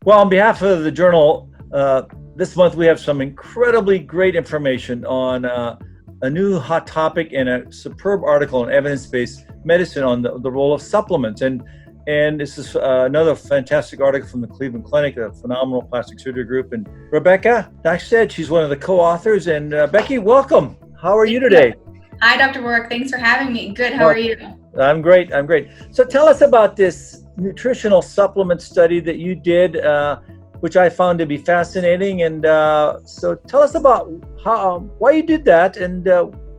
Well, on behalf of the journal, this month we have some incredibly great information on a new hot topic and a superb article on evidence-based medicine on the role of supplements. And this is another fantastic article from the Cleveland Clinic, a phenomenal plastic surgery group. And Rebecca Knackstedt, she's one of the co-authors. And Becky, welcome. How are you today? Hi, Dr. Rohrich. Thanks for having me. Good. How are you? I'm great. So tell us about this nutritional supplement study that you did, which I found to be fascinating. And so tell us about why you did that and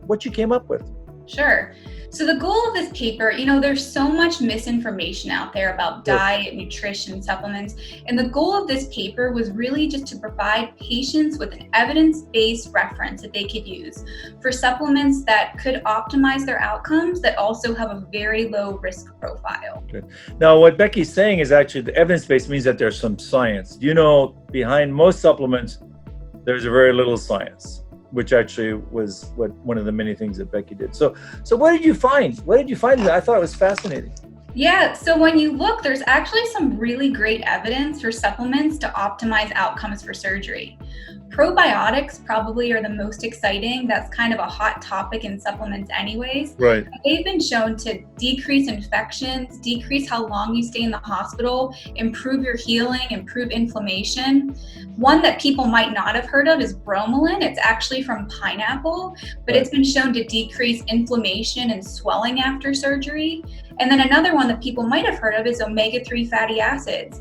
what you came up with. Sure. So the goal of this paper, there's so much misinformation out there about diet, nutrition, supplements. And the goal of this paper was really just to provide patients with an evidence-based reference that they could use for supplements that could optimize their outcomes that also have a very low risk profile. Okay. Now, what Becky's saying is actually the evidence-based means that there's some science. Behind most supplements, there's very little science, which actually was one of the many things that Becky did. So what did you find? I thought it was fascinating. Yeah, so when you look, there's actually some really great evidence for supplements to optimize outcomes for surgery. Probiotics probably are the most exciting. That's kind of a hot topic in supplements anyways. Right. They've been shown to decrease infections, decrease how long you stay in the hospital, improve your healing, improve inflammation. One that people might not have heard of is bromelain. It's actually from pineapple, but It's been shown to decrease inflammation and swelling after surgery. And then another one that people might have heard of is omega-3 fatty acids.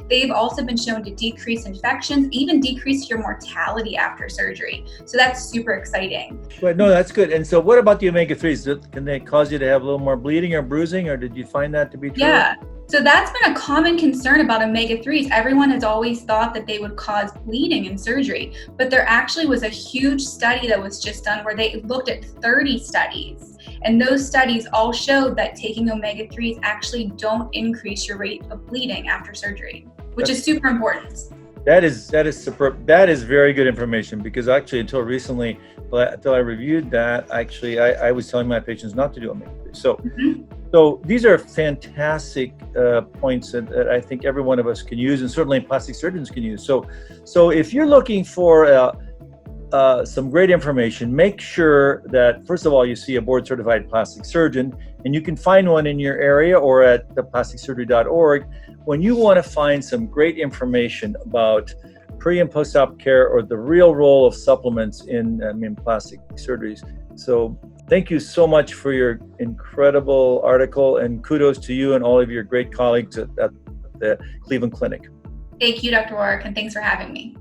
They've also been shown to decrease infections, even decrease your mortality after surgery. So that's super exciting. But no, that's good. And so what about the omega-3s? Can they cause you to have a little more bleeding or bruising, or did you find that to be true? Yeah. So that's been a common concern about omega-3s. Everyone has always thought that they would cause bleeding in surgery, but there actually was a huge study that was just done where they looked at 30 studies. And those studies all showed that taking omega-3s actually don't increase your rate of bleeding after surgery, which is super important. That is superb. That is very good information, because actually until recently, until I reviewed that, actually I was telling my patients not to do omega-3. So these are fantastic points that I think every one of us can use, and certainly plastic surgeons can use. So if you're looking for some great information, make sure that first of all you see a board-certified plastic surgeon, and you can find one in your area or at theplasticsurgery.org. When you want to find some great information about pre and post-op care or the real role of supplements in plastic surgeries. So thank you so much for your incredible article, and kudos to you and all of your great colleagues at the Cleveland Clinic. Thank you, Dr. Rohrich, and thanks for having me.